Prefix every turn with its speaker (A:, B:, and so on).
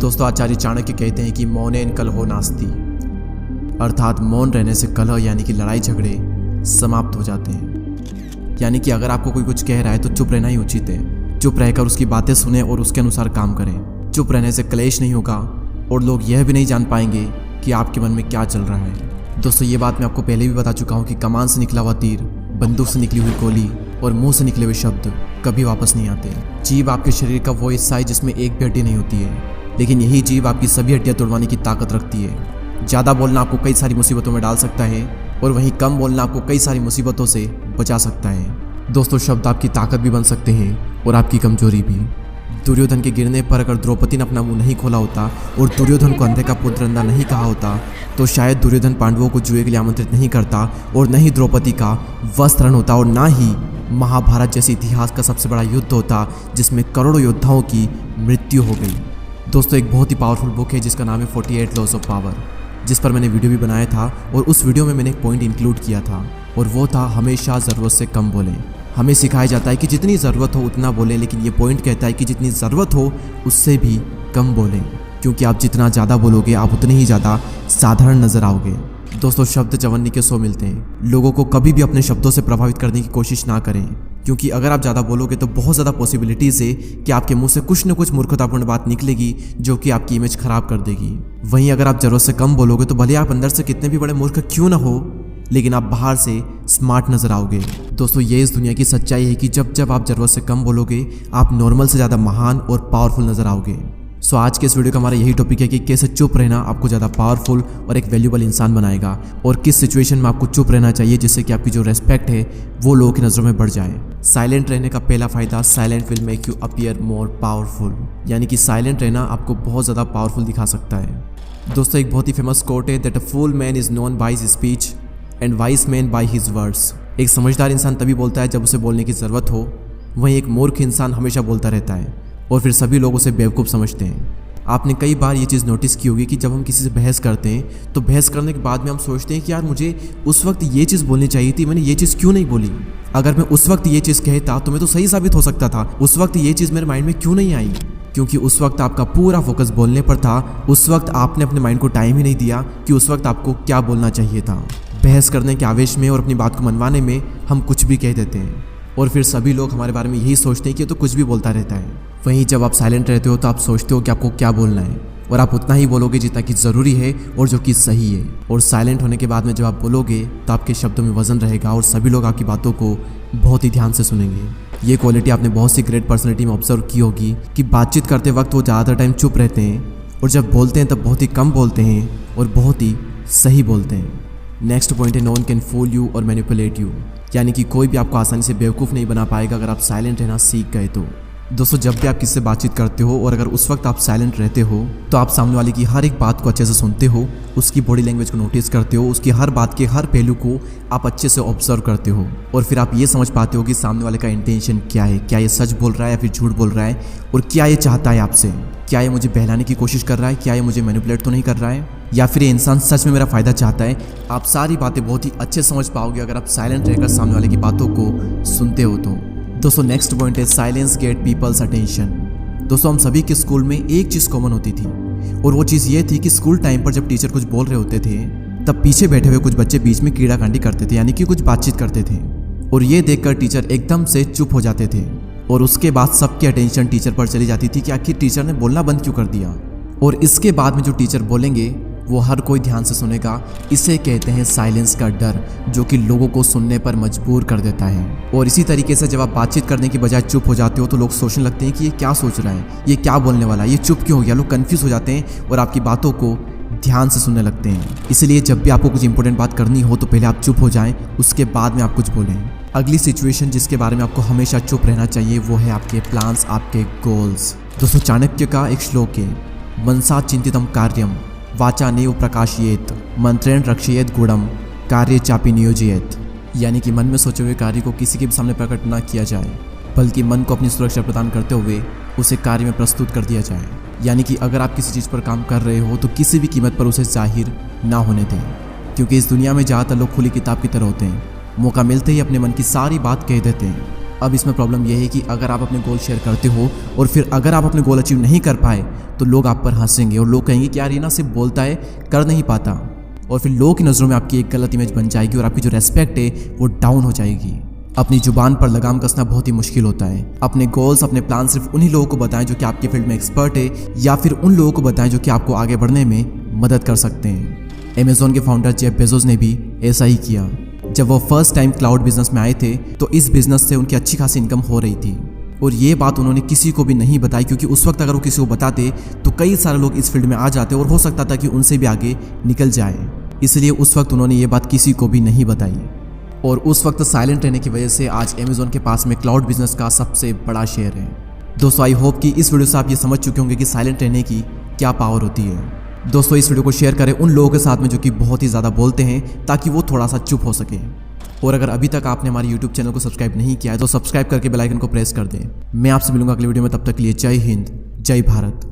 A: दोस्तों, आचार्य चाणक्य कहते हैं कि मौनेन कलहो नास्ति, अर्थात मौन रहने से कलह यानी कि लड़ाई झगड़े समाप्त हो जाते हैं। यानी कि अगर आपको कोई कुछ कह रहा है तो चुप रहना ही उचित है। चुप रहकर उसकी बातें सुने और उसके अनुसार काम करें। चुप रहने से क्लेश नहीं होगा और लोग यह भी नहीं जान पाएंगे कि आपके मन में क्या चल रहा है। दोस्तों, ये बात मैं आपको पहले भी बता चुका हूँ कि कमान से निकला हुआ तीर, बंदूक से निकली हुई गोली और मुंह से निकले हुए शब्द कभी वापस नहीं आते। जीभ आपके शरीर का वो हिस्सा है जिसमें एक भी हड्डी नहीं होती है, लेकिन यही जीभ आपकी सभी हड्डियां तोड़वाने की ताकत रखती है। ज़्यादा बोलना आपको कई सारी मुसीबतों में डाल सकता है और वहीं कम बोलना आपको कई सारी मुसीबतों से बचा सकता है। दोस्तों, शब्द आपकी ताकत भी बन सकते हैं और आपकी कमजोरी भी। दुर्योधन के गिरने पर अगर द्रौपदी ने अपना मुंह नहीं खोला होता और दुर्योधन को अंधे का पुत्र अंधा नहीं कहा होता तो शायद दुर्योधन पांडवों को जुए के लिए आमंत्रित नहीं करता और न ही द्रौपदी का वस्त्रण होता और ना ही महाभारत जैसे इतिहास का सबसे बड़ा युद्ध होता जिसमें करोड़ों योद्धाओं की मृत्यु हो गई। दोस्तों, एक बहुत ही पावरफुल बुक है जिसका नाम है 48 लॉज ऑफ पावर, जिस पर मैंने वीडियो भी बनाया था और उस वीडियो में मैंने एक पॉइंट इंक्लूड किया था और वो था हमेशा ज़रूरत से कम बोलें। हमें सिखाया जाता है कि जितनी ज़रूरत हो उतना बोलें, लेकिन ये पॉइंट कहता है कि जितनी ज़रूरत हो उससे भी कम बोलें, क्योंकि आप जितना ज़्यादा बोलोगे आप उतने ही ज़्यादा साधारण नज़र आओगे। दोस्तों, शब्द चवन्नी के 100 मिलते हैं। लोगों को कभी भी अपने शब्दों से प्रभावित करने की कोशिश ना करें, क्योंकि अगर आप ज़्यादा बोलोगे तो बहुत ज़्यादा पॉसिबिलिटीज़ है कि आपके मुंह से कुछ न कुछ मूर्खतापूर्ण बात निकलेगी जो कि आपकी इमेज खराब कर देगी। वहीं अगर आप ज़रूरत से कम बोलोगे तो भले आप अंदर से कितने भी बड़े मूर्ख क्यों ना हो, लेकिन आप बाहर से स्मार्ट नजर आओगे। दोस्तों, ये इस दुनिया की सच्चाई है कि जब जब आप ज़रूरत से कम बोलोगे आप नॉर्मल से ज़्यादा महान और पावरफुल नजर आओगे। सो आज के इस वीडियो का हमारा यही टॉपिक है कि कैसे चुप रहना आपको ज़्यादा पावरफुल और एक वैल्यूबल इंसान बनाएगा और किस सिचुएशन में आपको चुप रहना चाहिए जिससे कि आपकी जो रेस्पेक्ट है वो लोगों की नज़रों में बढ़ जाए। साइलेंट रहने का पहला फ़ायदा, silent will make you appear more powerful, यानी कि साइलेंट रहना आपको बहुत ज़्यादा पावरफुल दिखा सकता है। दोस्तों, एक बहुत ही फेमस कोट है that a fool man is known by his speech and wise man by his words. एक समझदार इंसान तभी बोलता है जब उसे बोलने की ज़रूरत हो, वहीं एक मूर्ख इंसान हमेशा बोलता रहता है और फिर सभी लोग उसे बेवकूफ़ समझते हैं। आपने कई बार ये चीज़ नोटिस की होगी कि जब हम किसी से बहस करते हैं तो बहस करने के बाद में हम सोचते हैं कि यार मुझे उस वक्त ये चीज़ बोलनी चाहिए थी, मैंने ये चीज़ क्यों नहीं बोली। अगर मैं उस वक्त ये चीज़ कहता तो मैं तो सही साबित हो सकता था। उस वक्त ये चीज़ मेरे माइंड में क्यों नहीं आई, क्योंकि उस वक्त आपका पूरा फोकस बोलने पर था। उस वक्त आपने अपने माइंड को टाइम ही नहीं दिया कि उस वक्त आपको क्या बोलना चाहिए था। बहस करने के आवेश में और अपनी बात को मनवाने में हम कुछ भी कह देते हैं और फिर सभी लोग हमारे बारे में यही सोचते हैं कि ये तो कुछ भी बोलता रहता है। वहीं जब आप साइलेंट रहते हो तो आप सोचते हो कि आपको क्या बोलना है और आप उतना ही बोलोगे जितना कि ज़रूरी है और जो कि सही है। और साइलेंट होने के बाद में जब आप बोलोगे तो आपके शब्दों में वजन रहेगा और सभी लोग आपकी बातों को बहुत ही ध्यान से सुनेंगे। ये क्वालिटी आपने बहुत सी ग्रेट पर्सनैलिटी में ऑब्जर्व की होगी कि बातचीत करते वक्त वो ज़्यादातर टाइम चुप रहते हैं और जब बोलते हैं तब बहुत ही कम बोलते हैं और बहुत ही सही बोलते हैं। नेक्स्ट पॉइंट है no one can fool you और मैनिपुलेट यू, यानी कि कोई भी आपको आसानी से बेवकूफ़ नहीं बना पाएगा अगर आप साइलेंट रहना सीख गए तो। दोस्तों, जब भी आप किससे बातचीत करते हो और अगर उस वक्त आप साइलेंट रहते हो तो आप सामने वाले की हर एक बात को अच्छे से सुनते हो, उसकी बॉडी लैंग्वेज को नोटिस करते हो, उसकी हर बात के हर पहलू को आप अच्छे से ऑब्जर्व करते हो और फिर आप ये समझ पाते हो कि सामने वाले का इंटेंशन क्या है, क्या ये सच बोल रहा है या फिर झूठ बोल रहा है और क्या ये चाहता है आपसे। क्या ये मुझे बहलाने की कोशिश कर रहा है, क्या ये मुझे मैनिपुलेट तो नहीं कर रहा है, या फिर ये इंसान सच में मेरा फ़ायदा चाहता है। आप सारी बातें बहुत ही अच्छे समझ पाओगे अगर आप साइलेंट रहकर सामने वाले की बातों को सुनते हो तो। दोस्तों, नेक्स्ट पॉइंट है साइलेंस गेट पीपल्स अटेंशन। दोस्तों, हम सभी के स्कूल में एक चीज़ कॉमन होती थी और वो चीज़ ये थी कि स्कूल टाइम पर जब टीचर कुछ बोल रहे होते थे तब पीछे बैठे हुए कुछ बच्चे बीच में कीड़ाकांडी करते थे, यानी कि कुछ बातचीत करते थे और ये देखकर टीचर एकदम से चुप हो जाते थे और उसके बाद सबकी अटेंशन टीचर पर चली जाती थी कि आखिर टीचर ने बोलना बंद क्यों कर दिया। और इसके बाद में जो टीचर बोलेंगे वो हर कोई ध्यान से सुनेगा। इसे कहते हैं साइलेंस का डर, जो कि लोगों को सुनने पर मजबूर कर देता है। और इसी तरीके से जब आप बातचीत करने की बजाय चुप हो जाते हो तो लोग सोचने लगते हैं कि ये क्या सोच रहा है, ये क्या बोलने वाला है, ये चुप क्यों हो गया। लोग कन्फ्यूज हो जाते हैं और आपकी बातों को ध्यान से सुनने लगते हैं। इसलिए जब भी आपको कुछ इंपॉर्टेंट बात करनी हो तो पहले आप चुप हो जाएं, उसके बाद में आप कुछ बोलें। अगली सिचुएशन जिसके बारे में आपको हमेशा चुप रहना चाहिए वो है आपके प्लान्स, आपके गोल्स। दोस्तों, चाणक्य का एक श्लोक है मनसा चिंतितम कार्यम वाचा नेव प्रकाशयेत मंत्रेण रक्षयेत गुणम कार्य चापी नियोजयेत, यानी कि मन में सोचे हुए कार्य को किसी के भी सामने प्रकट ना किया जाए बल्कि मन को अपनी सुरक्षा प्रदान करते हुए उसे कार्य में प्रस्तुत कर दिया जाए। यानी कि अगर आप किसी चीज़ पर काम कर रहे हो तो किसी भी कीमत पर उसे जाहिर ना होने दें, क्योंकि इस दुनिया में ज़्यादातर लोग खुली किताब की तरह होते हैं। मौका मिलते ही अपने मन की सारी बात कह देते हैं अब इसमें प्रॉब्लम यह है कि अगर आप अपने गोल शेयर करते हो और फिर अगर आप अपने गोल अचीव नहीं कर पाए तो लोग आप पर हंसेंगे और लोग कहेंगे कि यार ये ना सिर्फ बोलता है, कर नहीं पाता। और फिर लोगों की नज़रों में आपकी एक गलत इमेज बन जाएगी और आपकी जो रेस्पेक्ट है वो डाउन हो जाएगी। अपनी जुबान पर लगाम कसना बहुत ही मुश्किल होता है। अपने गोल्स, अपने प्लान सिर्फ उन्हीं लोगों को बताएं जो कि आपके फील्ड में एक्सपर्ट है, या फिर उन लोगों को बताएं जो कि आपको आगे बढ़ने में मदद कर सकते हैं। अमेज़ॉन के फाउंडर जेफ बेजोस ने भी ऐसा ही किया। जब वो फर्स्ट टाइम क्लाउड बिजनेस में आए थे तो इस बिजनेस से उनकी अच्छी खासी इनकम हो रही थी और ये बात उन्होंने किसी को भी नहीं बताई, क्योंकि उस वक्त अगर वो किसी को बताते तो कई सारे लोग इस फील्ड में आ जाते और हो सकता था कि उनसे भी आगे निकल जाए। इसलिए उस वक्त उन्होंने ये बात किसी को भी नहीं बताई और उस वक्त साइलेंट रहने की वजह से आज अमेज़ॉन के पास में क्लाउड बिजनेस का सबसे बड़ा शेयर है। दोस्तों, आई होप कि इस वीडियो से आप ये समझ चुके होंगे कि साइलेंट रहने की क्या पावर होती है। दोस्तों, इस वीडियो को शेयर करें उन लोगों के साथ में जो कि बहुत ही ज़्यादा बोलते हैं, ताकि वो थोड़ा सा चुप हो सके। और अगर अभी तक आपने हमारे YouTube चैनल को सब्सक्राइब नहीं किया है तो सब्सक्राइब करके बेल आइकन को प्रेस कर दें। मैं आपसे मिलूंगा अगले वीडियो में, तब तक के लिए जय हिंद, जय भारत।